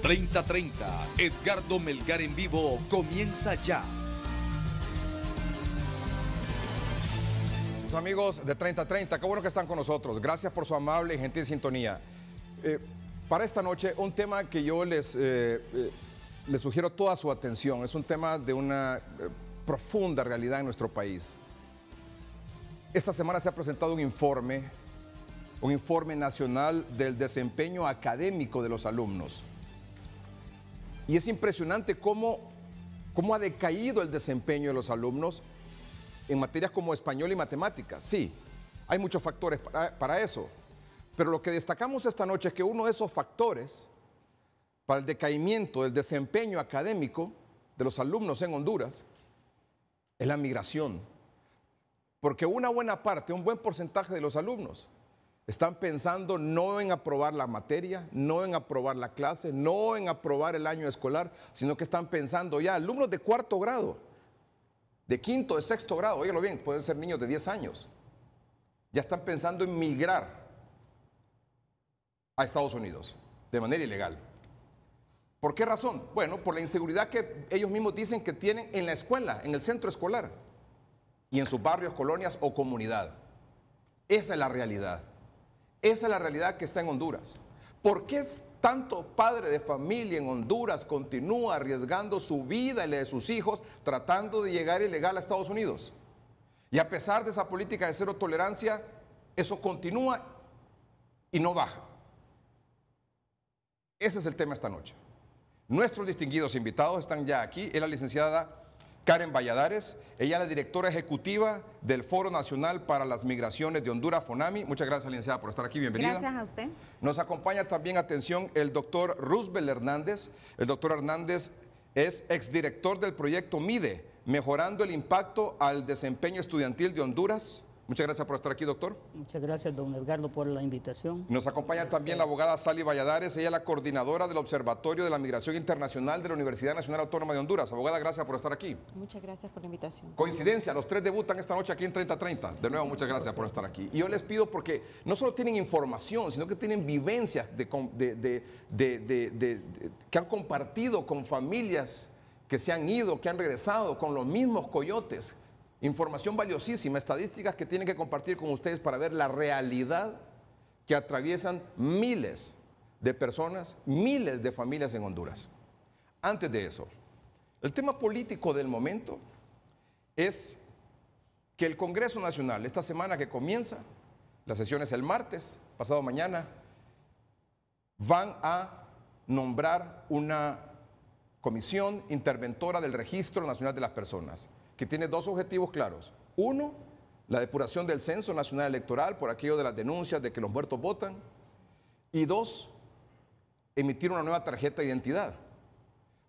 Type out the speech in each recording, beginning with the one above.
3030, Edgardo Melgar en vivo comienza ya. Amigos de 3030, qué bueno que están con nosotros. Gracias por su amable y gentil sintonía. Para esta noche, un tema que yo les sugiero toda su atención. Es un tema de una profunda realidad en nuestro país. Esta semana se ha presentado un informe nacional del desempeño académico de los alumnos. Y es impresionante cómo ha decaído el desempeño de los alumnos en materias como español y matemáticas. Sí, hay muchos factores para eso, pero lo que destacamos esta noche es que uno de esos factores para el decaimiento del desempeño académico de los alumnos en Honduras es la migración, porque una buena parte, un buen porcentaje de los alumnos están pensando no en aprobar la materia, no en aprobar la clase, no en aprobar el año escolar, sino que están pensando ya, alumnos de cuarto grado, de quinto, de sexto grado, óigalo bien, pueden ser niños de 10 años, ya están pensando en migrar a Estados Unidos de manera ilegal. ¿Por qué razón? Bueno, por la inseguridad que ellos mismos dicen que tienen en la escuela, en el centro escolar y en sus barrios, colonias o comunidad. Esa es la realidad. Esa es la realidad que está en Honduras. ¿Por qué tanto padre de familia en Honduras continúa arriesgando su vida y la de sus hijos tratando de llegar ilegal a Estados Unidos? Y a pesar de esa política de cero tolerancia, eso continúa y no baja. Ese es el tema esta noche. Nuestros distinguidos invitados están ya aquí. Es la licenciada Karen Valladares, ella es la directora ejecutiva del Foro Nacional para las Migraciones de Honduras, FONAMI. Muchas gracias, licenciada, por estar aquí. Bienvenida. Gracias a usted. Nos acompaña también, atención, el doctor Roosevelt Hernández. El doctor Hernández es exdirector del proyecto MIDE, Mejorando el Impacto al Desempeño Estudiantil de Honduras. Muchas gracias por estar aquí, doctor. Muchas gracias, don Edgardo, por la invitación. Nos acompaña también la abogada Sally Valladares, ella es la coordinadora del Observatorio de la Migración Internacional de la Universidad Nacional Autónoma de Honduras. Abogada, gracias por estar aquí. Muchas gracias por la invitación. Coincidencia, los tres debutan esta noche aquí en 3030. De nuevo, muchas gracias por estar aquí. Y yo les pido porque no solo tienen información, sino que tienen vivencias que han compartido con familias que se han ido, que han regresado con los mismos coyotes. Información valiosísima, estadísticas que tienen que compartir con ustedes para ver la realidad que atraviesan miles de personas, miles de familias en Honduras. Antes de eso, el tema político del momento es que el Congreso Nacional, esta semana que comienza, la sesión es el martes, pasado mañana, van a nombrar una comisión interventora del Registro Nacional de las Personas, que tiene dos objetivos claros. Uno, la depuración del Censo Nacional Electoral por aquello de las denuncias de que los muertos votan. Y dos, emitir una nueva tarjeta de identidad.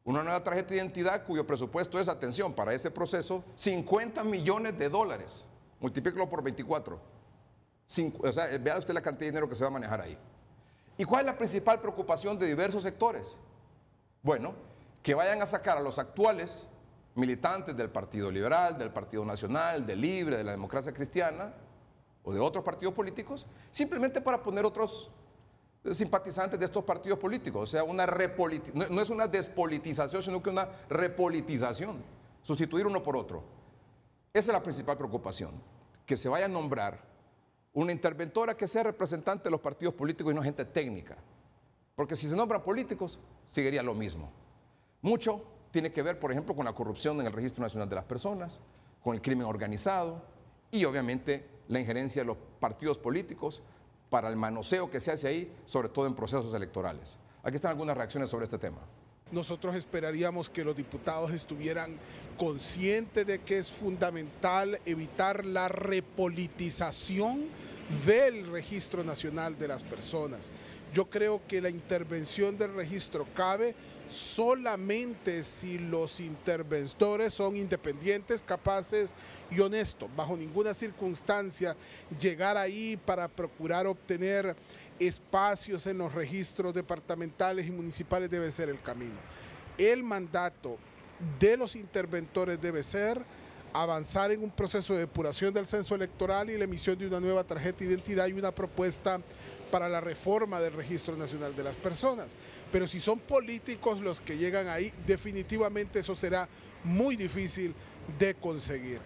Una nueva tarjeta de identidad cuyo presupuesto es, atención, para ese proceso, $50 millones. Multiplíquelo por 24. O sea, vea usted la cantidad de dinero que se va a manejar ahí. ¿Y cuál es la principal preocupación de diversos sectores? Bueno, que vayan a sacar a los actuales militantes del Partido Liberal, del Partido Nacional, del Libre, de la Democracia Cristiana o de otros partidos políticos, simplemente para poner otros simpatizantes de estos partidos políticos. O sea, no es una despolitización, sino que una repolitización, sustituir uno por otro. Esa es la principal preocupación, que se vaya a nombrar una interventora que sea representante de los partidos políticos y no gente técnica. Porque si se nombran políticos, seguiría lo mismo. Mucho tiene que ver, por ejemplo, con la corrupción en el Registro Nacional de las Personas, con el crimen organizado y obviamente la injerencia de los partidos políticos para el manoseo que se hace ahí, sobre todo en procesos electorales. Aquí están algunas reacciones sobre este tema. Nosotros esperaríamos que los diputados estuvieran conscientes de que es fundamental evitar la repolitización del Registro Nacional de las Personas. Yo creo que la intervención del registro cabe solamente si los interventores son independientes, capaces y honestos. Bajo ninguna circunstancia llegar ahí para procurar obtener espacios en los registros departamentales y municipales debe ser el camino. El mandato de los interventores debe ser avanzar en un proceso de depuración del censo electoral y la emisión de una nueva tarjeta de identidad y una propuesta para la reforma del Registro Nacional de las Personas. Pero si son políticos los que llegan ahí, definitivamente eso será muy difícil de conseguir.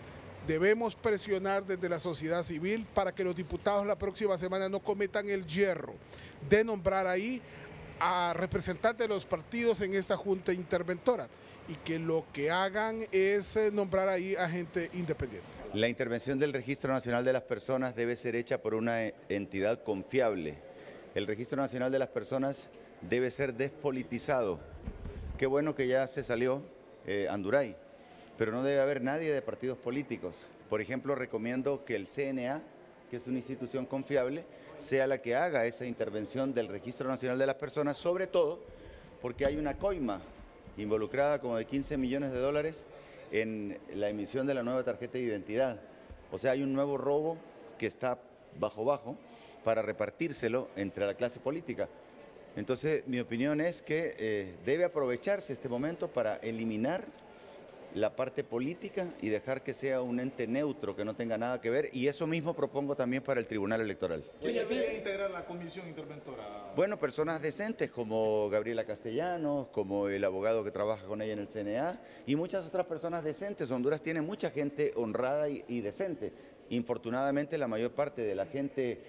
Debemos presionar desde la sociedad civil para que los diputados la próxima semana no cometan el yerro de nombrar ahí a representantes de los partidos en esta junta interventora y que lo que hagan es nombrar ahí a gente independiente. La intervención del Registro Nacional de las Personas debe ser hecha por una entidad confiable. El Registro Nacional de las Personas debe ser despolitizado. Qué bueno que ya se salió Anduray, pero no debe haber nadie de partidos políticos. Por ejemplo, recomiendo que el CNA, que es una institución confiable, sea la que haga esa intervención del Registro Nacional de las Personas, sobre todo porque hay una coima involucrada como de 15 millones de dólares en la emisión de la nueva tarjeta de identidad. O sea, hay un nuevo robo que está bajo para repartírselo entre la clase política. Entonces, mi opinión es que debe aprovecharse este momento para eliminar la parte política y dejar que sea un ente neutro, que no tenga nada que ver, y eso mismo propongo también para el Tribunal Electoral. ¿Quién integra la comisión interventora? Bueno, personas decentes como Gabriela Castellanos, como el abogado que trabaja con ella en el CNA y muchas otras personas decentes. Honduras tiene mucha gente honrada y decente. Infortunadamente, la mayor parte de la gente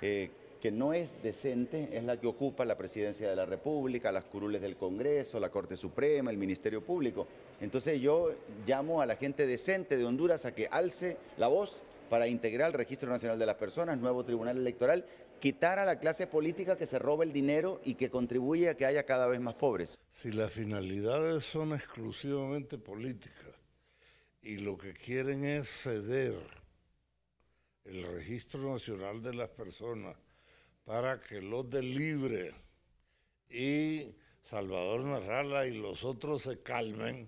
que no es decente es la que ocupa la presidencia de la República, las curules del Congreso, la Corte Suprema, el Ministerio Público. Entonces yo llamo a la gente decente de Honduras a que alce la voz para integrar el Registro Nacional de las Personas, nuevo Tribunal Electoral, quitar a la clase política que se roba el dinero y que contribuye a que haya cada vez más pobres. Si las finalidades son exclusivamente políticas y lo que quieren es ceder el Registro Nacional de las Personas para que los del Libre y Salvador Narrala y los otros se calmen,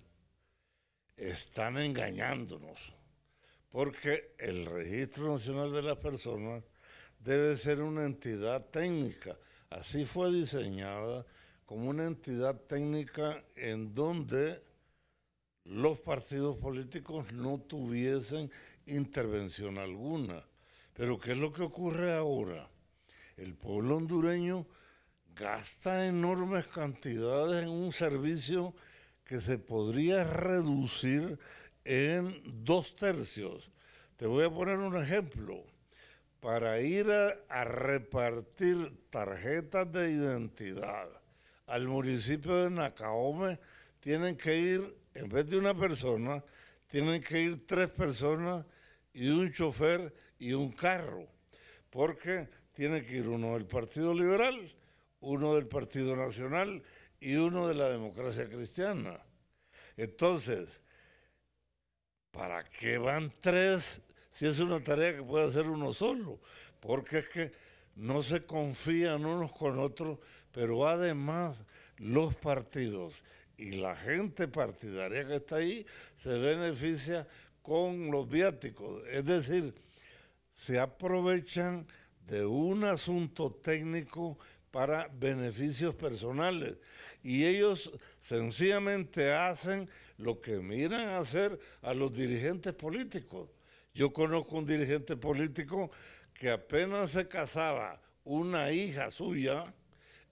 están engañándonos, porque el Registro Nacional de las Personas debe ser una entidad técnica. Así fue diseñada como una entidad técnica en donde los partidos políticos no tuviesen intervención alguna. Pero ¿qué es lo que ocurre ahora? El pueblo hondureño gasta enormes cantidades en un servicio que se podría reducir en 2/3. Te voy a poner un ejemplo. Para ir a repartir tarjetas de identidad al municipio de Nacaome, tienen que ir, en vez de una persona, tienen que ir 3 personas y un chofer y un carro, porque tiene que ir uno del Partido Liberal, uno del Partido Nacional y uno de la Democracia Cristiana. Entonces, ¿para qué van 3 si es una tarea que puede hacer uno solo? Porque es que no se confían unos con otros, pero además los partidos y la gente partidaria que está ahí se beneficia con los viáticos. Es decir, se aprovechan de un asunto técnico para beneficios personales y ellos sencillamente hacen lo que miran a hacer a los dirigentes políticos. Yo conozco un dirigente político que apenas se casaba una hija suya,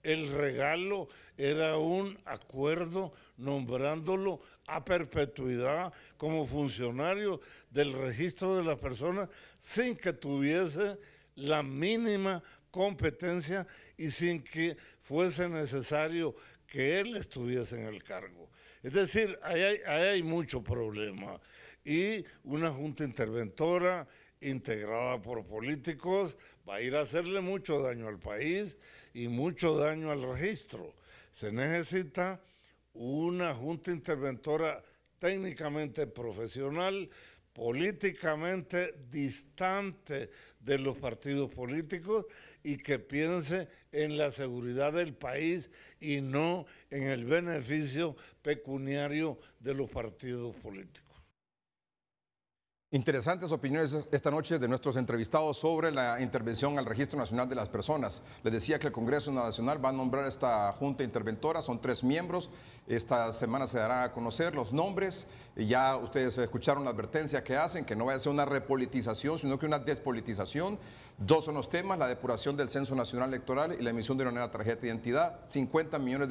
el regalo era un acuerdo nombrándolo a perpetuidad como funcionario del registro de las personas sin que tuviese la mínima competencia y sin que fuese necesario que él estuviese en el cargo. Es decir, ahí hay mucho problema. Y una junta interventora integrada por políticos va a ir a hacerle mucho daño al país y mucho daño al registro. Se necesita una junta interventora técnicamente profesional, políticamente distante de los partidos políticos y que piense en la seguridad del país y no en el beneficio pecuniario de los partidos políticos. Interesantes opiniones esta noche de nuestros entrevistados sobre la intervención al Registro Nacional de las Personas. Les decía que el Congreso Nacional va a nombrar esta Junta Interventora, son 3 miembros. Esta semana se dará a conocer los nombres. Ya ustedes escucharon la advertencia que hacen, que no vaya a ser una repolitización, sino que una despolitización. 2 son los temas: la depuración del Censo Nacional Electoral y la emisión de una nueva tarjeta de identidad. $50 millones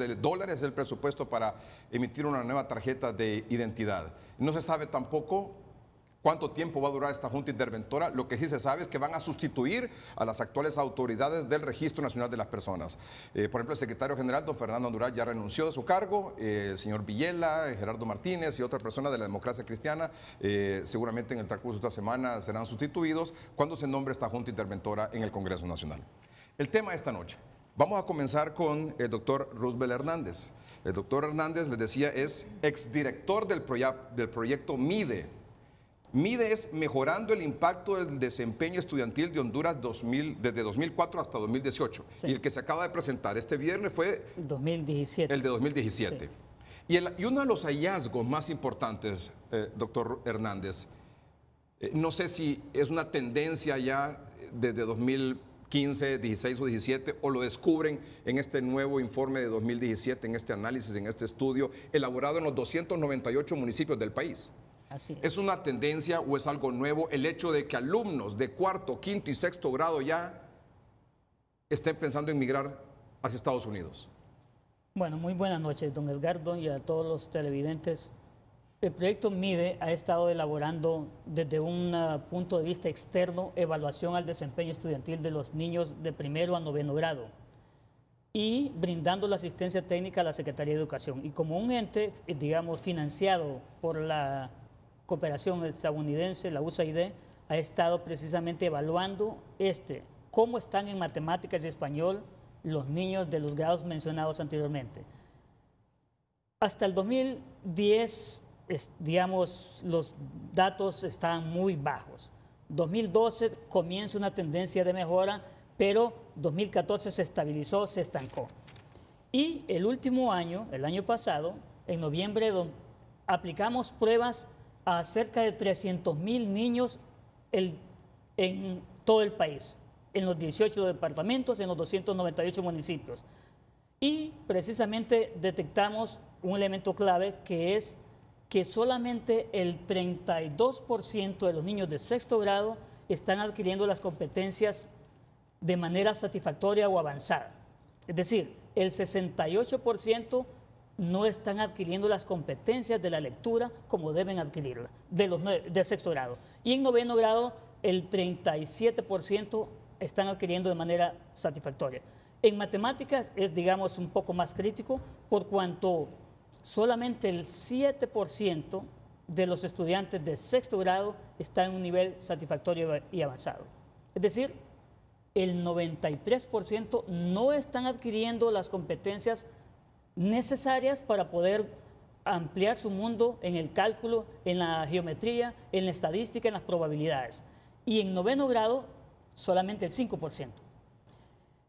es el presupuesto para emitir una nueva tarjeta de identidad. No se sabe tampoco cuánto tiempo va a durar esta Junta Interventora. Lo que sí se sabe es que van a sustituir a las actuales autoridades del Registro Nacional de las Personas. Por ejemplo, el secretario general, don Fernando Andural, ya renunció de su cargo. El señor Villela, Gerardo Martínez y otra persona de la democracia cristiana, seguramente en el transcurso de esta semana serán sustituidos cuando se nombre esta Junta Interventora en el Congreso Nacional. El tema de esta noche. Vamos a comenzar con el doctor Roosevelt Hernández. El doctor Hernández, les decía, es exdirector del proyecto MIDE. MIDE es Mejorando el Impacto del Desempeño Estudiantil de Honduras desde 2004 hasta 2018. Sí. Y el que se acaba de presentar este viernes fue 2017. El de 2017. Sí. Y uno de los hallazgos más importantes, doctor Hernández, no sé si es una tendencia ya desde 2015, 16 o 17, o lo descubren en este nuevo informe de 2017, en este análisis, en este estudio, elaborado en los 298 municipios del país. Así ¿Es una tendencia o es algo nuevo el hecho de que alumnos de 4., 5. y 6. grado ya estén pensando en migrar hacia Estados Unidos? Bueno, muy buenas noches, don Edgardo, y a todos los televidentes. El proyecto MIDE ha estado elaborando desde un punto de vista externo evaluación al desempeño estudiantil de los niños de 1º a 9º grado y brindando la asistencia técnica a la Secretaría de Educación. Y como un ente, digamos, financiado por la cooperación estadounidense, la USAID, ha estado precisamente evaluando cómo están en matemáticas y español los niños de los grados mencionados anteriormente. Hasta el 2010, digamos, los datos estaban muy bajos. 2012 comienza una tendencia de mejora, pero 2014 se estabilizó, se estancó. Y el último año, el año pasado, en noviembre, aplicamos pruebas a cerca de 300,000 niños en todo el país, en los 18 departamentos, en los 298 municipios. Y precisamente detectamos un elemento clave, que es que solamente el 32% de los niños de 6º grado están adquiriendo las competencias de manera satisfactoria o avanzada. Es decir, el 68% no están adquiriendo las competencias de la lectura como deben adquirirla, de 6º grado. Y en 9º grado, el 37% están adquiriendo de manera satisfactoria. En matemáticas es, digamos, un poco más crítico, por cuanto solamente el 7% de los estudiantes de 6º grado están en un nivel satisfactorio y avanzado. Es decir, el 93% no están adquiriendo las competencias necesarias para poder ampliar su mundo en el cálculo, en la geometría, en la estadística, en las probabilidades. Y en 9º grado, solamente el 5%.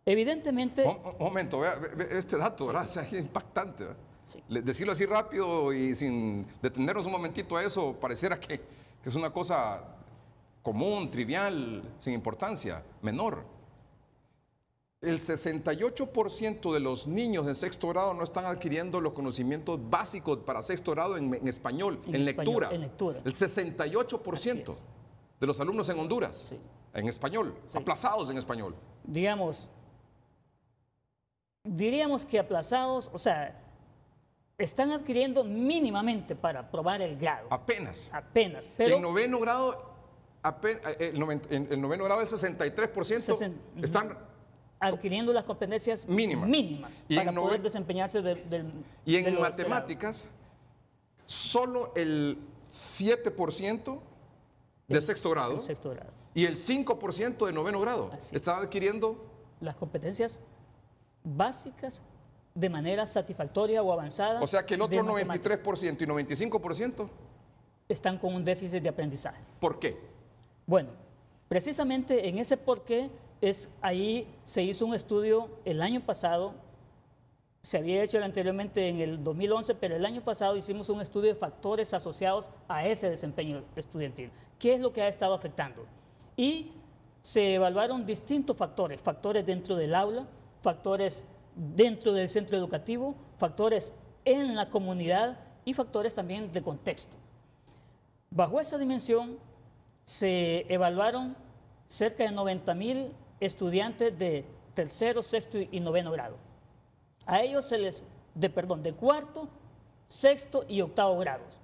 Evidentemente... Un momento, vea este dato, ¿verdad? O sea, es impactante, ¿verdad? Sí. Decirlo así rápido y sin detenernos un momentito a eso, pareciera que es una cosa común, trivial, sin importancia, menor. El 68% de los niños en 6º grado no están adquiriendo los conocimientos básicos para 6º grado en español, en lectura. En lectura. El 68% de los alumnos en Honduras, sí, en español, sí, aplazados en español. Diríamos que aplazados, o sea, están adquiriendo mínimamente para probar el grado. Apenas. Apenas, pero... En 9º grado, el 63% están adquiriendo las competencias mínimas para poder desempeñarse y en matemáticas, solo el 7% de 6º grado, y el 5% de 9º grado están adquiriendo las competencias básicas de manera satisfactoria o avanzada. O sea que el otro 93% y 95% están con un déficit de aprendizaje. ¿Por qué? Bueno, precisamente en ese por qué ahí se hizo un estudio el año pasado se había hecho anteriormente en el 2011, pero el año pasado hicimos un estudio de factores asociados a ese desempeño estudiantil. ¿Qué es lo que ha estado afectando? Y se evaluaron distintos factores, factores dentro del aula, factores dentro del centro educativo, factores en la comunidad y factores también de contexto. Bajo esa dimensión se evaluaron cerca de 90,000 estudiantes de tercero, sexto y noveno grado. A ellos se les, de cuarto, sexto y octavo grados.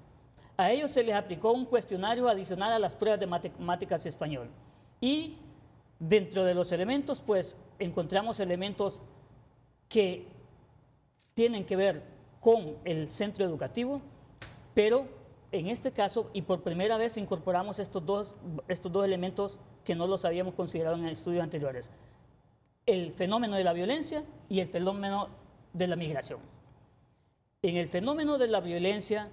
A ellos se les aplicó un cuestionario adicional a las pruebas de matemáticas y español. Y dentro de los elementos, pues, encontramos elementos que tienen que ver con el centro educativo, pero en este caso, y por primera vez, incorporamos estos dos elementos que no los habíamos considerado en estudios anteriores. El fenómeno de la violencia y el fenómeno de la migración. En el fenómeno de la violencia,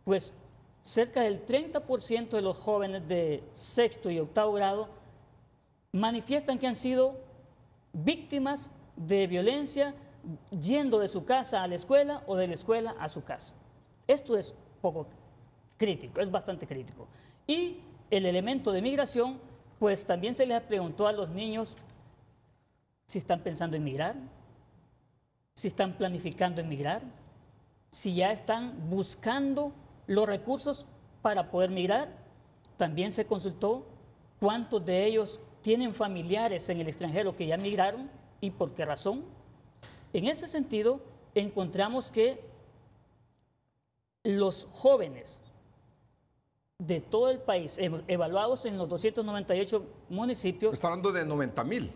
pues cerca del 30% de los jóvenes de sexto y octavo grado manifiestan que han sido víctimas de violencia yendo de su casa a la escuela o de la escuela a su casa. Esto es poco crítico, es bastante crítico. Y el elemento de migración, pues también se les preguntó a los niños si están pensando en migrar, si están planificando en migrar, si ya están buscando los recursos para poder migrar. También se consultó cuántos de ellos tienen familiares en el extranjero que ya migraron y por qué razón. En ese sentido, encontramos que los jóvenes de todo el país, evaluados en los 298 municipios. Está hablando de 90,000.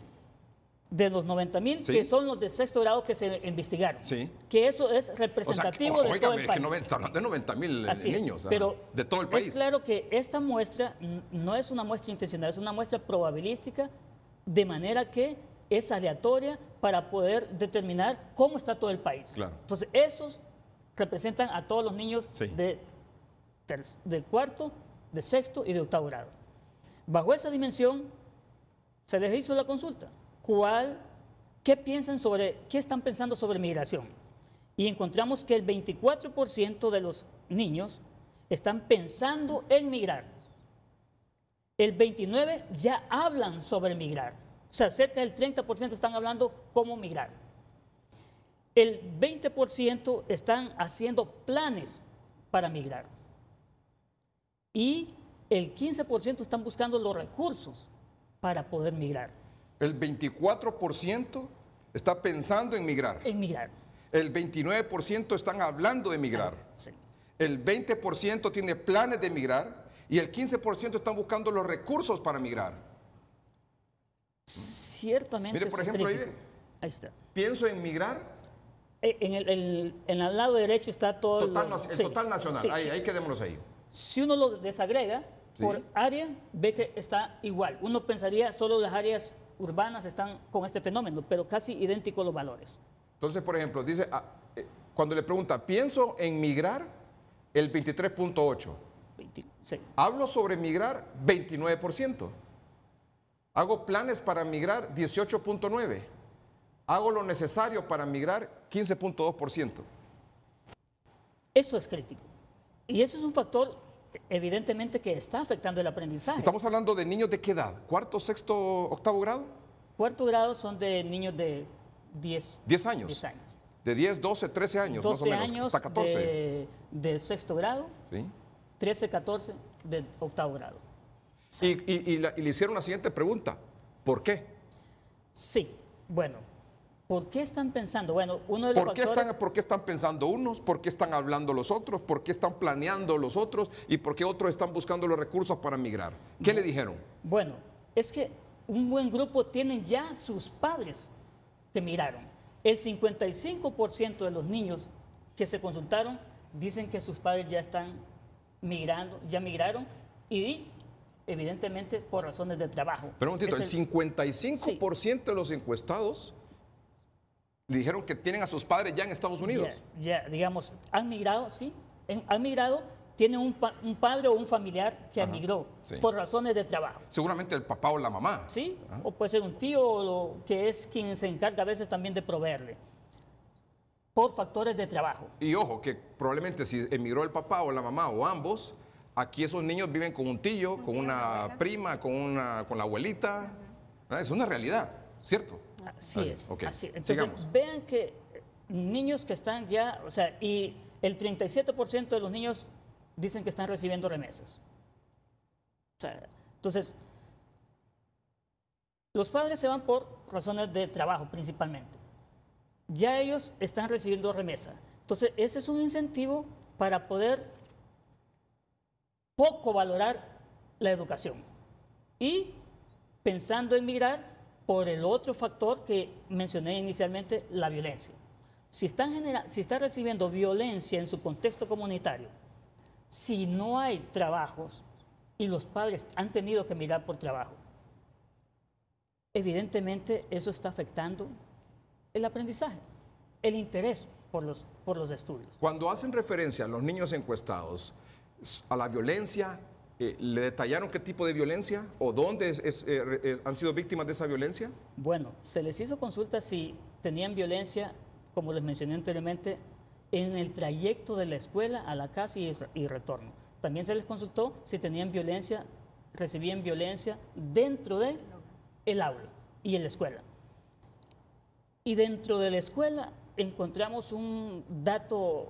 De los 90,000, sí, que son los de sexto grado que se investigaron. Sí. Que eso es representativo de todo el país. Está hablando de 90,000 niños, pero de todo el país. Es claro que esta muestra no es una muestra intencional, es una muestra probabilística, de manera que es aleatoria para poder determinar cómo está todo el país. Claro. Entonces, esos representan a todos los niños, sí, de cuarto, de sexto y de octavo grado. Bajo esa dimensión, se les hizo la consulta. ¿Qué están pensando sobre migración? Y encontramos que el 24% de los niños están pensando en migrar. El 29% ya hablan sobre migrar. O sea, cerca del 30% están hablando cómo migrar. El 20% están haciendo planes para migrar. Y el 15% están buscando los recursos para poder migrar. El 24% está pensando en migrar. En migrar. El 29% están hablando de migrar. Sí. El 20% tiene planes de migrar y el 15% están buscando los recursos para migrar. Ciertamente. Mire, por ejemplo, ahí está. Pienso en migrar. En el lado derecho está todo. Total nacional. Sí, ahí quedémonos ahí. Si uno lo desagrega por área, ve que está igual. Uno pensaría solo las áreas urbanas están con este fenómeno, pero casi idénticos los valores. Entonces, por ejemplo, dice, cuando le pregunta, ¿pienso en migrar? El 23.8. Sí. Hablo sobre migrar, 29%. Hago planes para migrar, 18.9%. Hago lo necesario para migrar, 15.2%. Eso es crítico. Y eso es un factor, evidentemente, que está afectando el aprendizaje. Estamos hablando de niños de qué edad, ¿cuarto, sexto, octavo grado? Cuarto grado son de niños de 10 años. 10 años. De 10, 12, 13 años, 12 más o menos, años hasta 14. De sexto grado, ¿sí? 13, 14 de octavo grado. Sí. Y le hicieron la siguiente pregunta, ¿por qué? Sí, bueno, ¿por qué están pensando? Bueno, uno de los factores... ¿Por qué están pensando unos? ¿Por qué están hablando los otros? ¿Por qué están planeando los otros? ¿Y por qué otros están buscando los recursos para migrar? ¿Qué le dijeron? Bueno, es que un buen grupo tienen ya sus padres que migraron. El 55% de los niños que se consultaron dicen que sus padres ya están migrando, ya migraron y evidentemente por razones de trabajo. Pero un momentito, el 55% sí, de los encuestados le dijeron que tienen a sus padres ya en Estados Unidos. Ya, digamos, han migrado, sí, han migrado, tienen un padre o un familiar que emigró, sí, por razones de trabajo. Seguramente el papá o la mamá. Sí, o puede ser un tío que es quien se encarga a veces también de proveerle. por factores de trabajo. Y ojo, que probablemente si emigró el papá o la mamá o ambos, aquí esos niños viven con un tío, con una prima, con la abuelita. ¿Verdad? Es una realidad, ¿cierto? Así es. Okay. Así. Entonces, sigamos. vean que niños que están ya, o sea, y el 37% de los niños dicen que están recibiendo remesas. O sea, entonces, los padres se van por razones de trabajo principalmente. Ya ellos están recibiendo remesa. Entonces, ese es un incentivo para poder poco valorar la educación. Y pensando en migrar por el otro factor que mencioné inicialmente, la violencia. Si está recibiendo violencia en su contexto comunitario, si no hay trabajos y los padres han tenido que migrar por trabajo, evidentemente eso está afectando el aprendizaje, el interés por los estudios. Cuando hacen referencia a los niños encuestados a la violencia, ¿le detallaron qué tipo de violencia o dónde han sido víctimas de esa violencia? Bueno, se les hizo consulta si tenían violencia, como les mencioné anteriormente, en el trayecto de la escuela a la casa y retorno. También se les consultó si tenían violencia, recibían violencia dentro de el aula y en la escuela. Y dentro de la escuela encontramos un dato,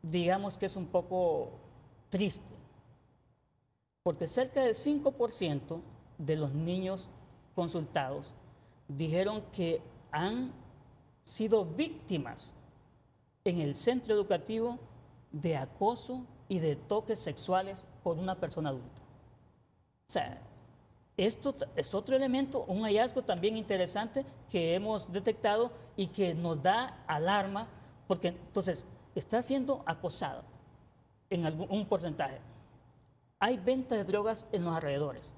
digamos que es un poco triste, porque cerca del 5% de los niños consultados dijeron que han sido víctimas en el centro educativo de acoso y de toques sexuales por una persona adulta. O sea, esto es otro elemento, un hallazgo también interesante que hemos detectado y que nos da alarma, porque entonces está siendo acosado en un porcentaje. Hay venta de drogas en los alrededores.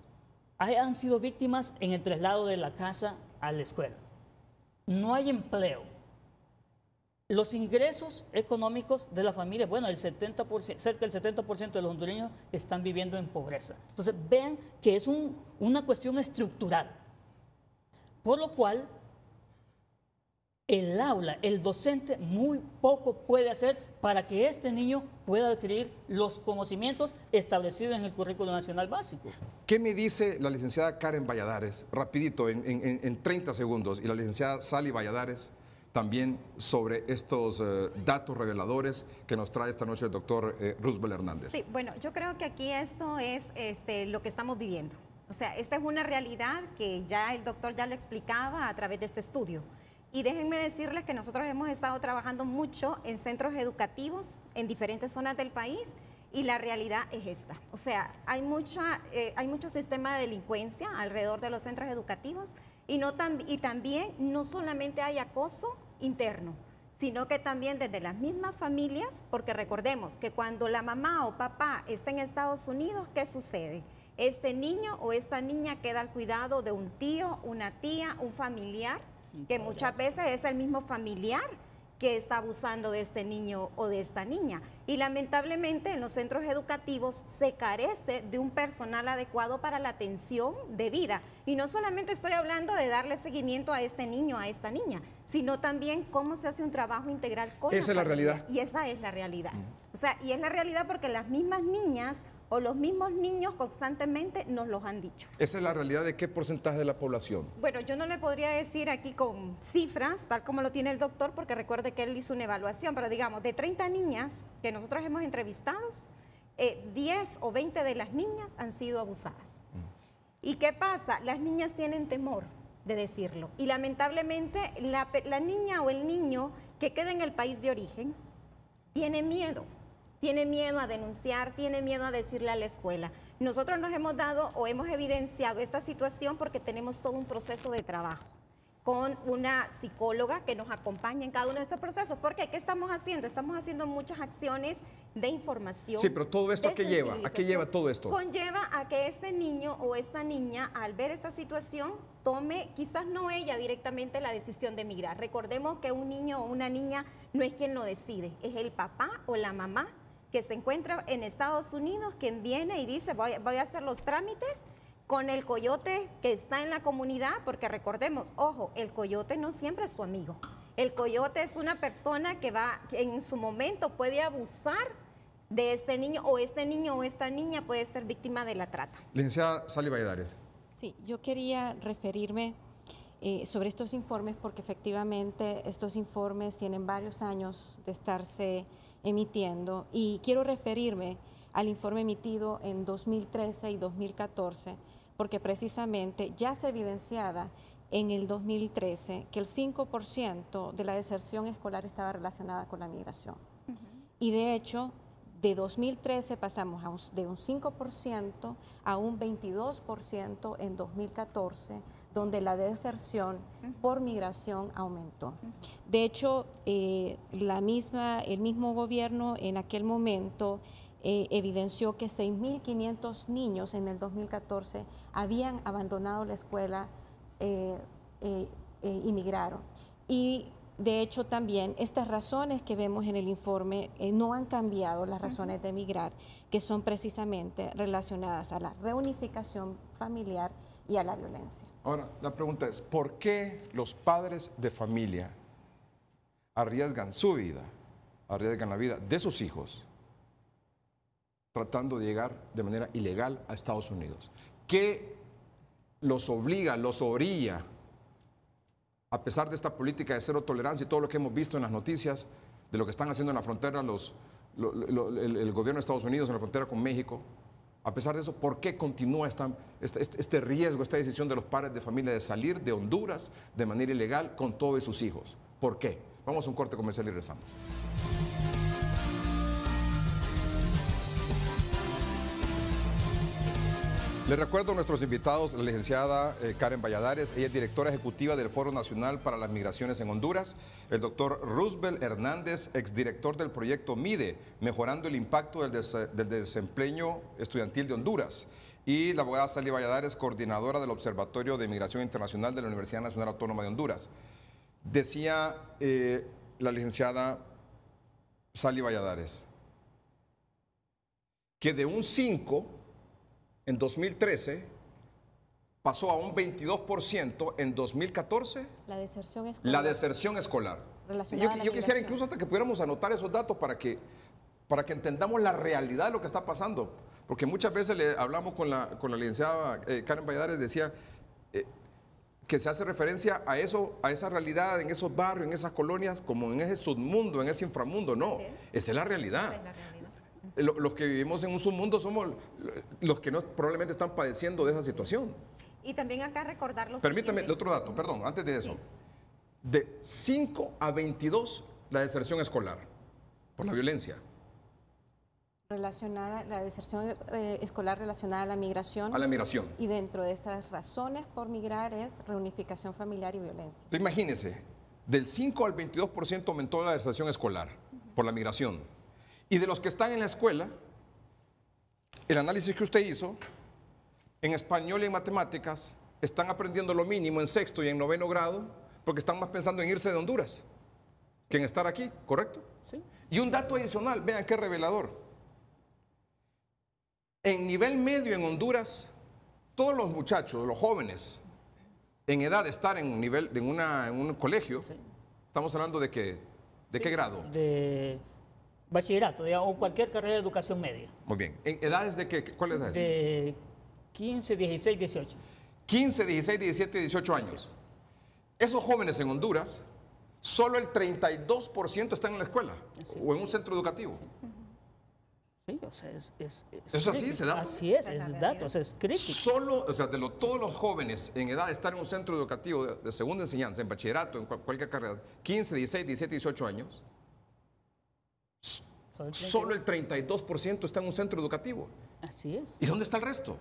Han sido víctimas en el traslado de la casa a la escuela. No hay empleo. Los ingresos económicos de la familia, bueno, cerca del 70% de los hondureños están viviendo en pobreza. Entonces, vean que es una cuestión estructural. Por lo cual, el aula, el docente, muy poco puede hacer para que este niño pueda adquirir los conocimientos establecidos en el currículo nacional básico. ¿Qué me dice la licenciada Karen Valladares, rapidito, en 30 segundos, y la licenciada Sally Valladares, también sobre estos datos reveladores que nos trae esta noche el doctor Roosevelt Hernández? Sí, bueno, yo creo que aquí esto es lo que estamos viviendo. O sea, esta es una realidad que ya el doctor ya le explicaba a través de este estudio. Y déjenme decirles que nosotros hemos estado trabajando mucho en centros educativos en diferentes zonas del país y la realidad es esta. O sea, hay mucho sistema de delincuencia alrededor de los centros educativos y también no solamente hay acoso interno, sino que también desde las mismas familias, porque recordemos que cuando la mamá o papá está en Estados Unidos, ¿qué sucede? Este niño o esta niña queda al cuidado de un tío, una tía, un familiar, que muchas veces es el mismo familiar que está abusando de este niño o de esta niña. Y lamentablemente en los centros educativos se carece de un personal adecuado para la atención debida. Y no solamente estoy hablando de darle seguimiento a este niño, a esta niña, sino también cómo se hace un trabajo integral con la familia. Esa es la realidad. Y esa es la realidad. O sea, y es la realidad porque las mismas niñas o los mismos niños constantemente nos los han dicho. ¿Esa es la realidad de qué porcentaje de la población? Bueno, yo no le podría decir aquí con cifras, tal como lo tiene el doctor, porque recuerde que él hizo una evaluación, pero digamos, de 30 niñas que nosotros hemos entrevistado, 10 o 20 de las niñas han sido abusadas. ¿Y qué pasa? Las niñas tienen temor de decirlo. Y lamentablemente la niña o el niño que queda en el país de origen tiene miedo. Tiene miedo a denunciar, tiene miedo a decirle a la escuela. Nosotros nos hemos dado o hemos evidenciado esta situación porque tenemos todo un proceso de trabajo con una psicóloga que nos acompaña en cada uno de estos procesos. ¿Por qué? ¿Qué estamos haciendo? Estamos haciendo muchas acciones de información. Sí, pero todo esto, ¿a qué lleva? ¿A qué lleva todo esto? Conlleva a que este niño o esta niña, al ver esta situación, tome, quizás no ella directamente, la decisión de emigrar. Recordemos que un niño o una niña no es quien lo decide, es el papá o la mamá que se encuentra en Estados Unidos, quien viene y dice, voy a hacer los trámites con el coyote que está en la comunidad, porque recordemos, ojo, el coyote no siempre es su amigo. El coyote es una persona que en su momento puede abusar de este niño o esta niña puede ser víctima de la trata. Licenciada Sally Valladares. Sí, yo quería referirme sobre estos informes porque efectivamente estos informes tienen varios años de estarse emitiendo y quiero referirme al informe emitido en 2013 y 2014 porque precisamente ya se evidenciaba en el 2013 que el 5% de la deserción escolar estaba relacionada con la migración. Y de hecho, de 2013 pasamos de un 5% a un 22% en 2014, donde la deserción por migración aumentó. De hecho, el mismo gobierno en aquel momento evidenció que 6.500 niños en el 2014 habían abandonado la escuela y migraron. Y de hecho también estas razones que vemos en el informe no han cambiado, las razones de emigrar, que son precisamente relacionadas a la reunificación familiar y a la violencia. Ahora, la pregunta es, ¿por qué los padres de familia arriesgan su vida, arriesgan la vida de sus hijos, tratando de llegar de manera ilegal a Estados Unidos? ¿Qué los obliga, los orilla, a pesar de esta política de cero tolerancia y todo lo que hemos visto en las noticias de lo que están haciendo en la frontera el gobierno de Estados Unidos en la frontera con México? A pesar de eso, ¿por qué continúa este riesgo, esta decisión de los padres de familia de salir de Honduras de manera ilegal con todos sus hijos? ¿Por qué? Vamos a un corte comercial y regresamos. Les recuerdo a nuestros invitados, la licenciada Karen Valladares, ella es directora ejecutiva del Foro Nacional para las Migraciones en Honduras, el doctor Roosevelt Hernández, exdirector del proyecto MIDE, Mejorando el Impacto del Desempeño Estudiantil de Honduras, y la abogada Sally Valladares, coordinadora del Observatorio de Migración Internacional de la Universidad Nacional Autónoma de Honduras. Decía la licenciada Sally Valladares que de un 5 en 2013 pasó a un 22% en 2014. La deserción escolar. La deserción escolar. Yo quisiera incluso hasta que pudiéramos anotar esos datos para que entendamos la realidad de lo que está pasando. Porque muchas veces le hablamos con la licenciada Karen Valladares, decía que se hace referencia a esa realidad en esos barrios, en esas colonias, como en ese submundo, en ese inframundo. No, esa es la realidad. Esa es la realidad. Los que vivimos en un submundo somos los que no probablemente están padeciendo de esa situación. Y también acá recordar los... Permítame el otro dato, perdón, antes de eso. Sí. De 5 a 22 la deserción escolar por la violencia. La deserción escolar relacionada a la migración. A la migración. Y dentro de esas razones por migrar es reunificación familiar y violencia. Entonces, imagínense, del 5 al 22% aumentó la deserción escolar por la migración. Y de los que están en la escuela, el análisis que usted hizo, en español y en matemáticas, están aprendiendo lo mínimo en 6º y en 9º grado, porque están más pensando en irse de Honduras que en estar aquí, ¿correcto? Sí. Y un dato adicional, vean qué revelador. En nivel medio en Honduras, todos los muchachos, los jóvenes, en edad de estar en un colegio, sí. Estamos hablando de qué grado? De bachillerato, digamos, o cualquier carrera de educación media. Muy bien. ¿En edades de qué? ¿Cuál edad es? De 15, 16, 18. 15, 16, 17, 18 años. Esos jóvenes en Honduras, solo el 32% están en la escuela o en un centro educativo. Sí. Sí, o sea, ¿es así? ¿Se da? Así es dato, o sea, es crítico. Solo, o sea, todos los jóvenes en edad de estar en un centro educativo de segunda enseñanza, en bachillerato, en cualquier carrera, 15, 16, 17, 18 años, solo el 32% está en un centro educativo. Así es. ¿Y dónde está el resto?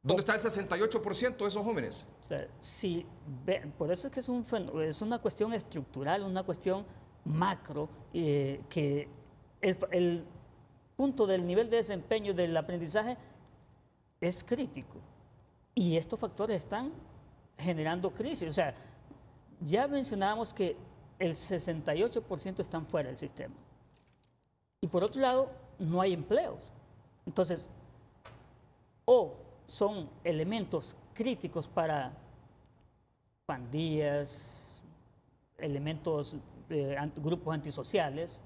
¿Dónde está el 68% de esos jóvenes? O sea, por eso es que es una cuestión estructural, una cuestión macro, que el punto del nivel de desempeño del aprendizaje es crítico. Y estos factores están generando crisis. O sea, ya mencionábamos que el 68% están fuera del sistema. Y por otro lado, no hay empleos. Entonces, o son elementos críticos para pandillas, elementos, grupos antisociales,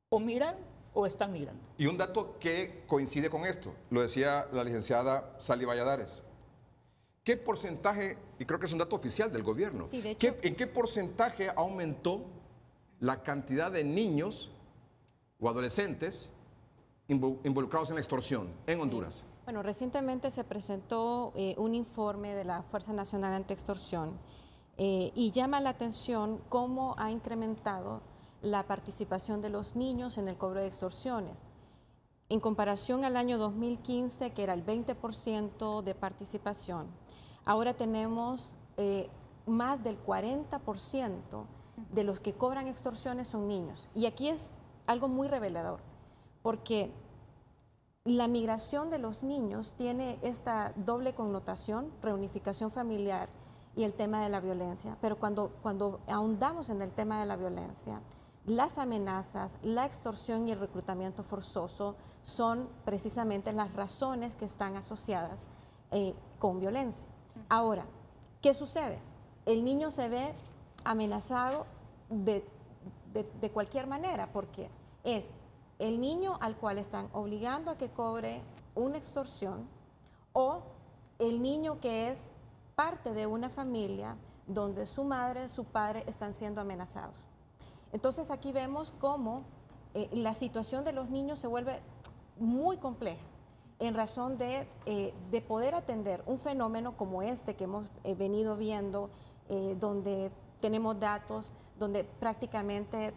o migran o están migrando. Y un dato que coincide con esto, lo decía la licenciada Sally Valladares. ¿Qué porcentaje, y creo que es un dato oficial del gobierno, sí, de hecho, ¿en qué porcentaje aumentó la cantidad de niños o adolescentes involucrados en la extorsión en Honduras? Bueno, recientemente se presentó un informe de la Fuerza Nacional Antiextorsión y llama la atención cómo ha incrementado la participación de los niños en el cobro de extorsiones. En comparación al año 2015, que era el 20% de participación, ahora tenemos más del 40% de los que cobran extorsiones son niños. Y aquí es algo muy revelador, porque la migración de los niños tiene esta doble connotación, reunificación familiar y el tema de la violencia. Pero cuando ahondamos en el tema de la violencia, las amenazas, la extorsión y el reclutamiento forzoso son precisamente las razones que están asociadas con violencia. Ahora, ¿qué sucede? El niño se ve amenazado de cualquier manera, porque es el niño al cual están obligando a que cobre una extorsión, o el niño que es parte de una familia donde su madre, su padre están siendo amenazados. Entonces aquí vemos cómo la situación de los niños se vuelve muy compleja en razón de poder atender un fenómeno como este que hemos venido viendo, donde tenemos datos, donde prácticamente,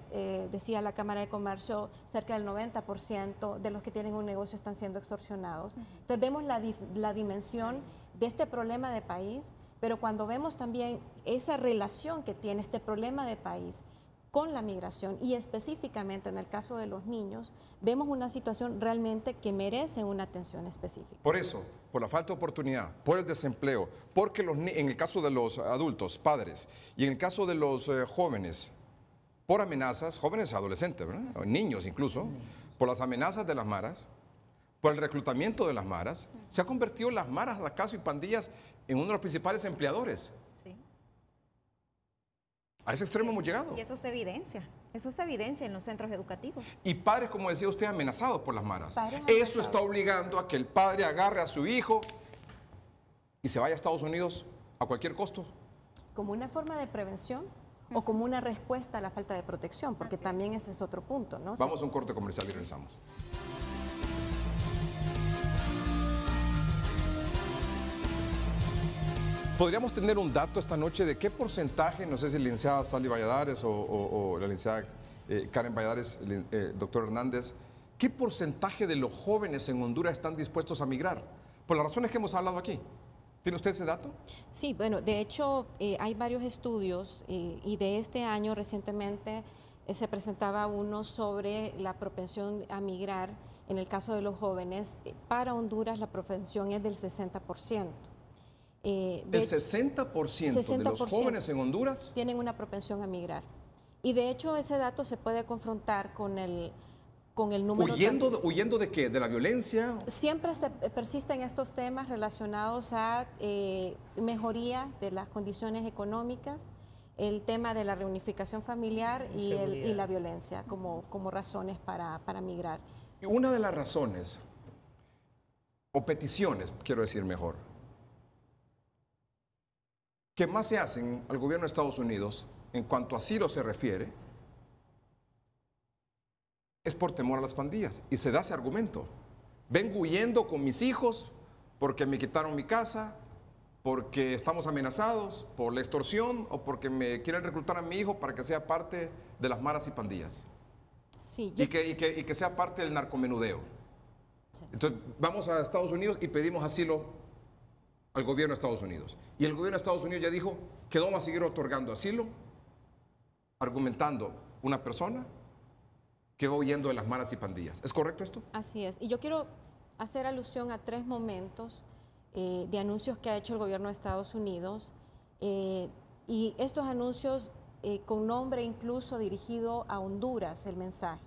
decía la Cámara de Comercio, cerca del 90% de los que tienen un negocio están siendo extorsionados. Entonces vemos la dimensión de este problema de país, pero cuando vemos también esa relación que tiene este problema de país con la migración y específicamente en el caso de los niños, vemos una situación realmente que merece una atención específica. Por eso, por la falta de oportunidad, por el desempleo, porque en el caso de los adultos, padres, y en el caso de los jóvenes, por amenazas, jóvenes adolescentes, ¿verdad? O niños incluso, por las amenazas de las maras, por el reclutamiento de las maras, se ha convertido las maras, acaso y pandillas en uno de los principales empleadores. A ese extremo hemos llegado. Y eso se evidencia en los centros educativos. Y padres, como decía usted, amenazados por las maras. Eso está obligando a que el padre agarre a su hijo y se vaya a Estados Unidos a cualquier costo. Como una forma de prevención o como una respuesta a la falta de protección, porque también ese es otro punto, ¿no? Vamos a un corte comercial y regresamos. ¿Podríamos tener un dato esta noche de qué porcentaje, no sé si la licenciada Sally Valladares o la licenciada Karen Valladares, doctor Hernández, qué porcentaje de los jóvenes en Honduras están dispuestos a migrar? Por las razones que hemos hablado aquí. ¿Tiene usted ese dato? Sí, bueno, de hecho hay varios estudios y de este año recientemente se presentaba uno sobre la propensión a migrar. En el caso de los jóvenes, para Honduras la propensión es del 60%. El 60% de los jóvenes en Honduras tienen una propensión a migrar. Y de hecho ese dato se puede confrontar con el número... ¿Huyendo de qué? ¿De la violencia? Siempre se persisten estos temas relacionados a mejoría de las condiciones económicas, el tema de la reunificación familiar y la violencia como razones para migrar. Una de las razones, o peticiones, quiero decir mejor, que más se hacen al gobierno de Estados Unidos en cuanto a asilo se refiere, es por temor a las pandillas. Y se da ese argumento. Vengo huyendo con mis hijos porque me quitaron mi casa, porque estamos amenazados por la extorsión o porque me quieren reclutar a mi hijo para que sea parte de las maras y pandillas. Sí, y que sea parte del narcomenudeo. Sí. Entonces vamos a Estados Unidos y pedimos asilo al gobierno de Estados Unidos. Y el gobierno de Estados Unidos ya dijo que no va a seguir otorgando asilo, argumentando una persona que va huyendo de las maras y pandillas. ¿Es correcto esto? Así es. Y yo quiero hacer alusión a 3 momentos de anuncios que ha hecho el gobierno de Estados Unidos. Y estos anuncios con nombre incluso dirigido a Honduras, el mensaje.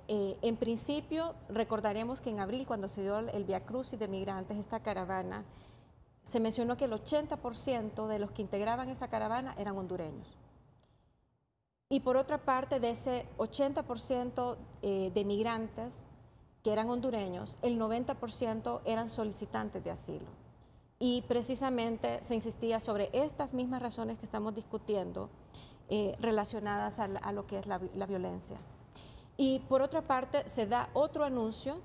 En principio, recordaremos que en abril, cuando se dio el Vía Crucis de migrantes, esta caravana, se mencionó que el 80% de los que integraban esa caravana eran hondureños. Y por otra parte, de ese 80% de migrantes que eran hondureños, el 90% eran solicitantes de asilo. Y precisamente se insistía sobre estas mismas razones que estamos discutiendo relacionadas a lo que es la violencia. Y por otra parte, se da otro anuncio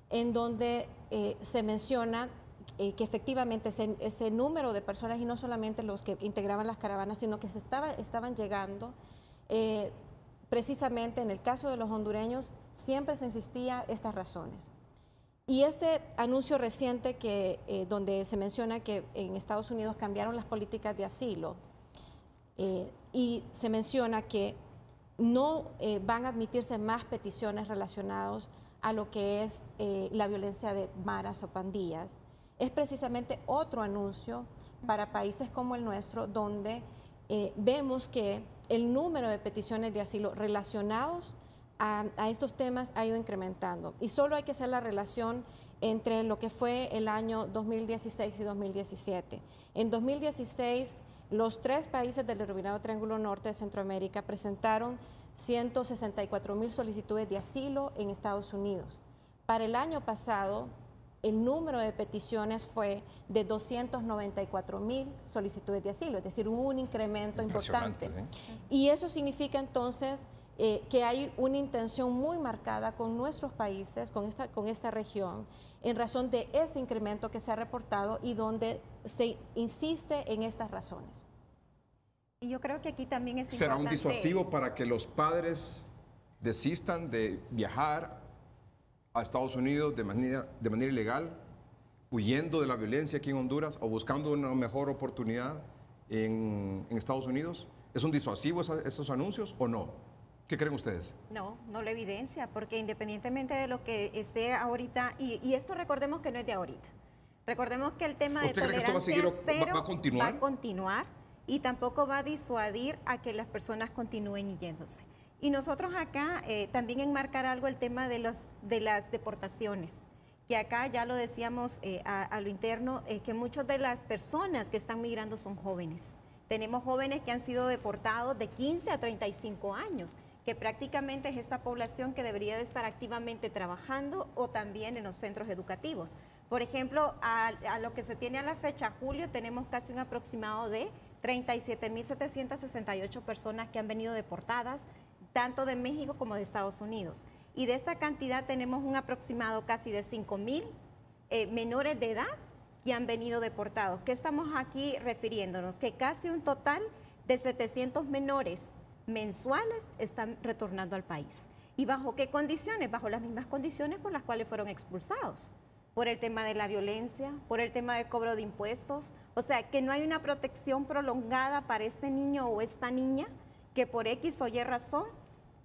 en donde se menciona que efectivamente ese número de personas, y no solamente los que integraban las caravanas, sino que estaban llegando, precisamente en el caso de los hondureños, siempre se insistía estas razones. Y este anuncio reciente donde se menciona que en Estados Unidos cambiaron las políticas de asilo y se menciona que no van a admitirse más peticiones relacionadas a lo que es la violencia de maras o pandillas, es precisamente otro anuncio para países como el nuestro, donde vemos que el número de peticiones de asilo relacionados a estos temas ha ido incrementando. Y solo hay que hacer la relación entre lo que fue el año 2016 y 2017. En 2016, los 3 países del denominado Triángulo Norte de Centroamérica presentaron 164,000 solicitudes de asilo en Estados Unidos. Para el año pasado, el número de peticiones fue de 294,000 solicitudes de asilo, es decir, hubo un incremento importante. Y eso significa entonces que hay una intención muy marcada con nuestros países, con esta región, en razón de ese incremento que se ha reportado y donde se insiste en estas razones. Y yo creo que aquí también es ¿Será importante... un disuasivo para que los padres desistan de viajar a Estados Unidos de manera ilegal, huyendo de la violencia aquí en Honduras o buscando una mejor oportunidad en Estados Unidos? ¿Es un disuasivo esos anuncios o no? ¿Qué creen ustedes? No, no lo evidencia, porque independientemente de lo que esté ahorita, y esto recordemos que no es de ahorita, recordemos que el tema de tolerancia cero va a continuar? Va a continuar y tampoco va a disuadir a que las personas continúen yéndose. Y nosotros acá también enmarcar algo el tema de las deportaciones, que acá ya lo decíamos a lo interno, que muchas de las personas que están migrando son jóvenes. Tenemos jóvenes que han sido deportados de 15 a 35 años, que prácticamente es esta población que debería de estar activamente trabajando o también en los centros educativos. Por ejemplo, a lo que se tiene a la fecha, julio, tenemos casi un aproximado de 37,768 personas que han venido deportadas, tanto de México como de Estados Unidos. Y de esta cantidad tenemos un aproximado casi de 5,000 menores de edad que han venido deportados. ¿Qué estamos aquí refiriéndonos? Que casi un total de 700 menores mensuales están retornando al país. ¿Y bajo qué condiciones? Bajo las mismas condiciones por las cuales fueron expulsados. Por el tema de la violencia, por el tema del cobro de impuestos. O sea, que no hay una protección prolongada para este niño o esta niña que por X o Y razón,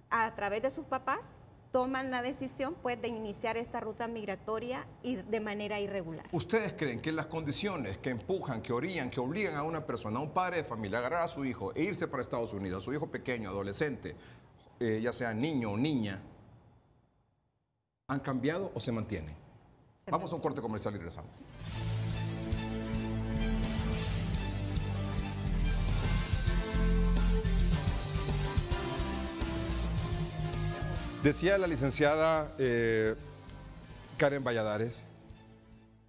a través de sus papás, toman la decisión pues, de iniciar esta ruta migratoria y de manera irregular. ¿Ustedes creen que las condiciones que empujan, que orillan, que obligan a una persona, a un padre de familia, a agarrar a su hijo e irse para Estados Unidos, a su hijo pequeño, adolescente, ya sea niño o niña, han cambiado o se mantienen? Vamos a un corte comercial y regresamos. Decía la licenciada Karen Valladares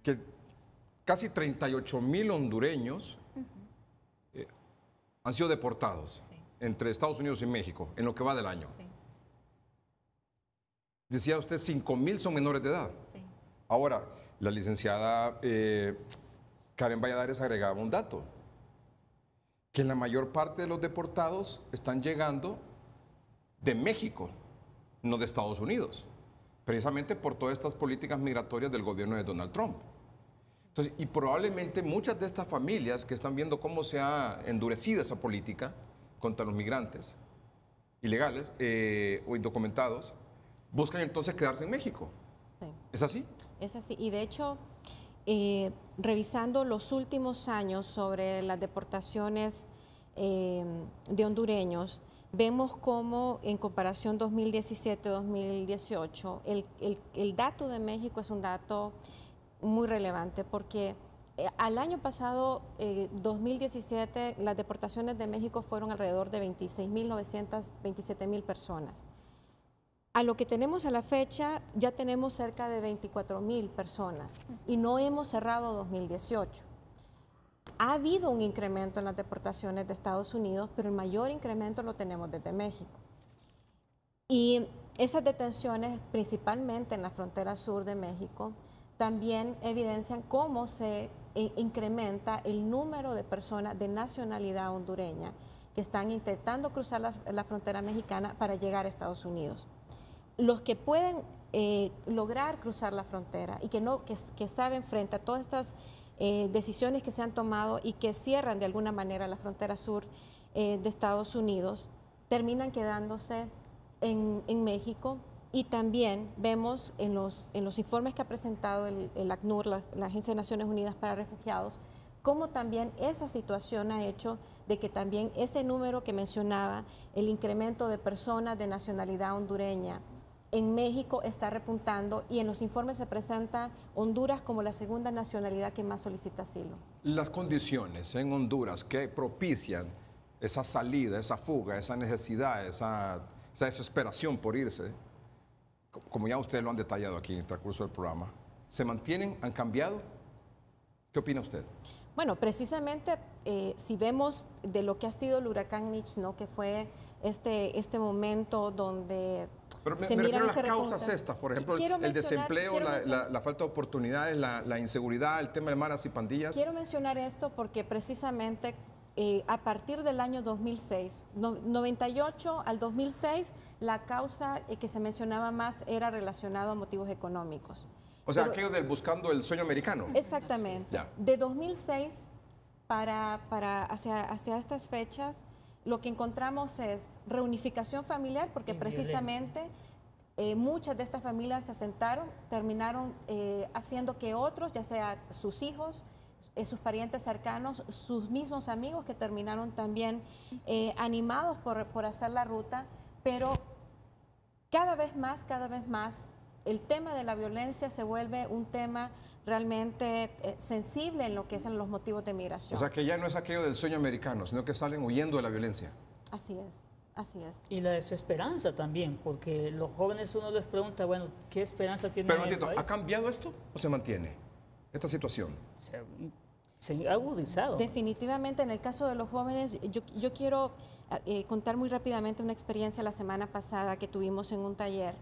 que casi 38,000 hondureños han sido deportados entre Estados Unidos y México en lo que va del año. Sí. Decía usted 5,000 son menores de edad. Sí. Ahora, la licenciada Karen Valladares agregaba un dato, que la mayor parte de los deportados están llegando de México, no de Estados Unidos, precisamente por todas estas políticas migratorias del gobierno de Donald Trump. Entonces, y probablemente muchas de estas familias que están viendo cómo se ha endurecido esa política contra los migrantes ilegales o indocumentados, buscan entonces quedarse en México. Sí. ¿Es así? Es así. Y de hecho, revisando los últimos años sobre las deportaciones de hondureños, vemos cómo en comparación 2017-2018, el dato de México es un dato muy relevante porque al año pasado, 2017, las deportaciones de México fueron alrededor de 26.927.000 personas. A lo que tenemos a la fecha, ya tenemos cerca de 24.000 personas y no hemos cerrado 2018. Ha habido un incremento en las deportaciones de Estados Unidos, pero el mayor incremento lo tenemos desde México. Y esas detenciones, principalmente en la frontera sur de México, también evidencian cómo se incrementa el número de personas de nacionalidad hondureña que están intentando cruzar la frontera mexicana para llegar a Estados Unidos. Los que pueden lograr cruzar la frontera y que saben frente a todas estas decisiones que se han tomado y que cierran de alguna manera la frontera sur de Estados Unidos, terminan quedándose en México. Y también vemos en los informes que ha presentado el ACNUR, la Agencia de Naciones Unidas para Refugiados, cómo también esa situación ha hecho de que también ese número que mencionaba, el incremento de personas de nacionalidad hondureña en México está repuntando, y en los informes se presenta Honduras como la segunda nacionalidad que más solicita asilo. Las condiciones en Honduras que propician esa salida, esa fuga, esa necesidad, esa desesperación por irse, como ya ustedes lo han detallado aquí en el transcurso del programa, ¿se mantienen? ¿Han cambiado? ¿Qué opina usted? Bueno, precisamente si vemos de lo que ha sido el huracán Mitch, ¿no? Que fue este momento donde pero me se refiero miran a las causas estas, por ejemplo, el desempleo, la falta de oportunidades, la inseguridad, el tema de maras y pandillas. Quiero mencionar esto porque precisamente a partir del año 2006, 98 al 2006, la causa que se mencionaba más era relacionada a motivos económicos. O sea, aquello del buscando el sueño americano. Exactamente. Ya. De 2006 hacia estas fechas, lo que encontramos es reunificación familiar, porque precisamente muchas de estas familias se asentaron, terminaron haciendo que otros, ya sea sus hijos, sus parientes cercanos, sus mismos amigos, que terminaron también animados por hacer la ruta, pero cada vez más, el tema de la violencia se vuelve un tema realmente sensible en lo que son los motivos de migración. O sea, que ya no es aquello del sueño americano, sino que salen huyendo de la violencia. Así es, así es. Y la desesperanza también, porque los jóvenes uno les pregunta, bueno, ¿qué esperanza tienen Pero, en el país? ¿ha cambiado esto o se mantiene esta situación? Se ha agudizado. Definitivamente, en el caso de los jóvenes, yo quiero contar muy rápidamente una experiencia la semana pasada que tuvimos en un taller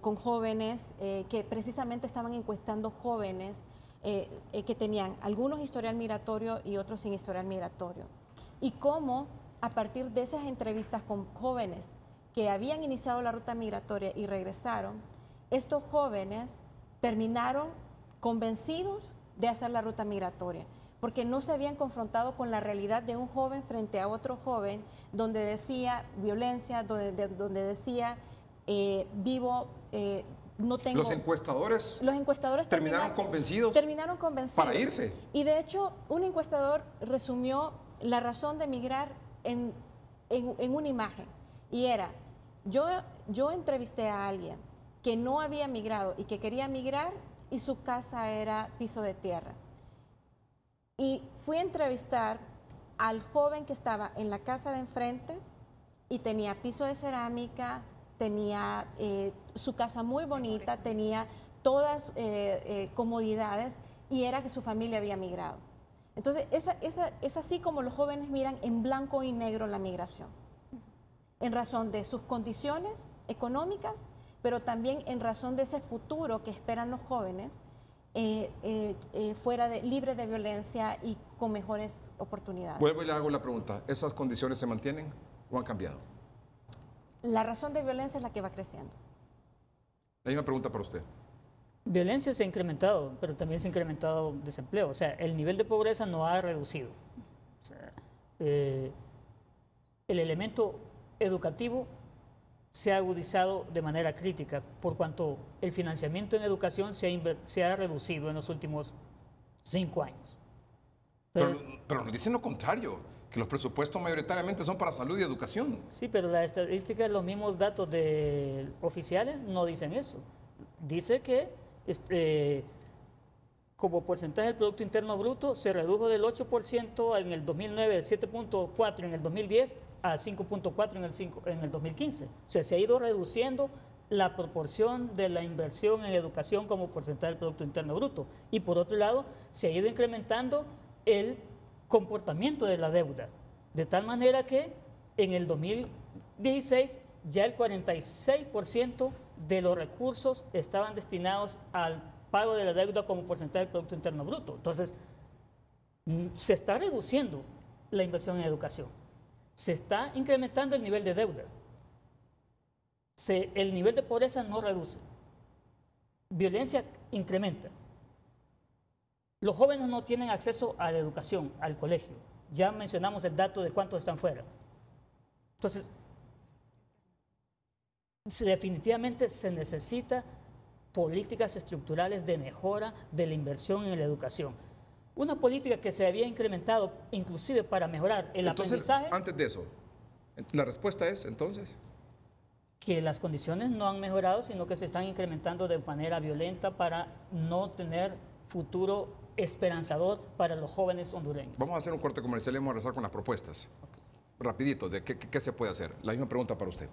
con jóvenes que precisamente estaban encuestando jóvenes que tenían algunos historial migratorio y otros sin historial migratorio. Y cómo a partir de esas entrevistas con jóvenes que habían iniciado la ruta migratoria y regresaron, estos jóvenes terminaron convencidos de hacer la ruta migratoria, porque no se habían confrontado con la realidad de un joven frente a otro joven, donde decía violencia, donde decía vivo, no tengo... Los encuestadores terminaron convencidos para irse. Y de hecho, un encuestador resumió la razón de migrar en una imagen, y era, yo entrevisté a alguien que no había migrado y que quería migrar, y su casa era piso de tierra. Y fui a entrevistar al joven que estaba en la casa de enfrente y tenía piso de cerámica, tenía su casa muy bonita, tenía todas comodidades, y era que su familia había migrado. Entonces, es así como los jóvenes miran en blanco y negro la migración, en razón de sus condiciones económicas, pero también en razón de ese futuro que esperan los jóvenes libre de violencia y con mejores oportunidades. Vuelvo y le hago la pregunta, ¿esas condiciones se mantienen o han cambiado? La razón de violencia es la que va creciendo. La misma pregunta para usted. Violencia se ha incrementado, pero también se ha incrementado desempleo. O sea, el nivel de pobreza no ha reducido. O sea, el elemento educativo se ha agudizado de manera crítica, por cuanto el financiamiento en educación se ha reducido en los últimos 5 años. Pero nos dicen lo contrario, que los presupuestos mayoritariamente son para salud y educación. Sí, pero la estadística, los mismos datos oficiales no dicen eso. Dice que como porcentaje del Producto Interno Bruto se redujo del 8% en el 2009, del 7.4% en el 2010 a 5.4% en el 2015. O sea, se ha ido reduciendo la proporción de la inversión en educación como porcentaje del Producto Interno Bruto. Y por otro lado, se ha ido incrementando el comportamiento de la deuda, de tal manera que en el 2016 ya el 46% de los recursos estaban destinados al pago de la deuda como porcentaje del Producto Interno Bruto. Entonces, se está reduciendo la inversión en educación, se está incrementando el nivel de deuda, el nivel de pobreza no reduce, violencia incrementa. Los jóvenes no tienen acceso a la educación, al colegio. Ya mencionamos el dato de cuántos están fuera. Entonces, definitivamente se necesita políticas estructurales de mejora de la inversión en la educación. Una política que se había incrementado inclusive para mejorar el aprendizaje. Antes de eso, la respuesta es entonces que las condiciones no han mejorado, sino que se están incrementando de manera violenta para no tener futuro esperanzador para los jóvenes hondureños. Vamos a hacer un corte comercial y vamos a regresar con las propuestas. Rapidito, de qué se puede hacer. La misma pregunta para usted.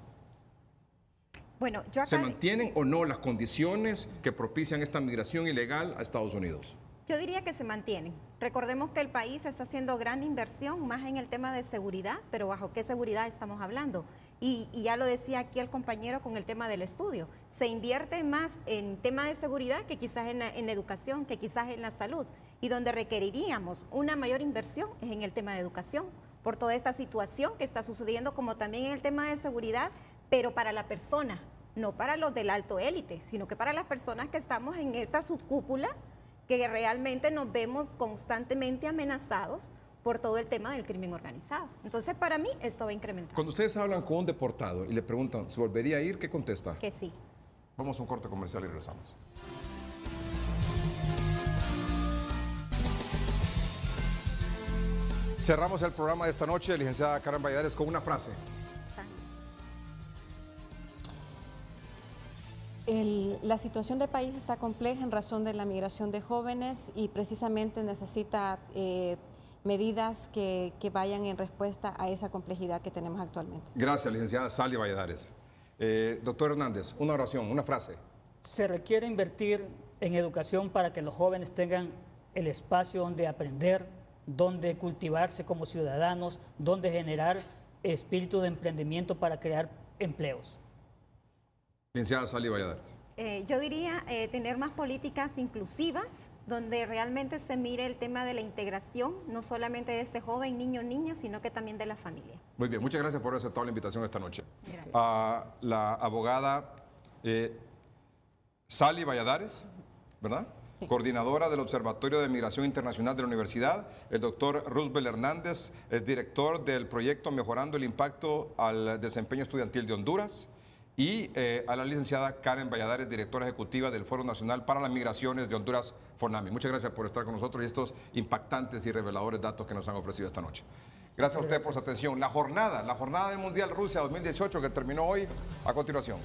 Bueno, yo acá... ¿Se mantienen o no las condiciones que propician esta migración ilegal a Estados Unidos? Yo diría que se mantienen. Recordemos que el país está haciendo gran inversión más en el tema de seguridad, pero ¿bajo qué seguridad estamos hablando? Y ya lo decía aquí el compañero con el tema del estudio. Se invierte más en tema de seguridad que quizás en educación, que quizás en la salud. Y donde requeriríamos una mayor inversión es en el tema de educación, por toda esta situación que está sucediendo, como también en el tema de seguridad, pero para la persona, no para los del alto élite, sino que para las personas que estamos en esta subcúpula, que realmente nos vemos constantemente amenazados por todo el tema del crimen organizado. Entonces, para mí, esto va a incrementar. Cuando ustedes hablan con un deportado y le preguntan, ¿se volvería a ir? ¿Qué contesta? Que sí. Vamos a un corte comercial y regresamos. Cerramos el programa de esta noche, licenciada Karen Valladares, con una frase. La situación del país está compleja en razón de la migración de jóvenes y precisamente necesita medidas que vayan en respuesta a esa complejidad que tenemos actualmente. Gracias, licenciada Sally Valladares. Doctor Hernández, una oración, una frase. Se requiere invertir en educación para que los jóvenes tengan el espacio donde aprender, donde cultivarse como ciudadanos, donde generar espíritu de emprendimiento para crear empleos. Licenciada Sally Valladares. Yo diría tener más políticas inclusivas, donde realmente se mire el tema de la integración, no solamente de este joven, niño o niña, sino que también de la familia. Muy bien, muchas gracias por haber aceptado la invitación esta noche. Gracias. A la abogada Sally Valladares, ¿verdad? Sí. Coordinadora del Observatorio de Migración Internacional de la Universidad. El doctor Roosevelt Hernández es director del proyecto Mejorando el Impacto al Desempeño Estudiantil de Honduras. Y a la licenciada Karen Valladares, directora ejecutiva del Foro Nacional para las Migraciones de Honduras, FONAMI. Muchas gracias por estar con nosotros y estos impactantes y reveladores datos que nos han ofrecido esta noche. Gracias a usted por su atención. La jornada del Mundial Rusia 2018 que terminó hoy, a continuación.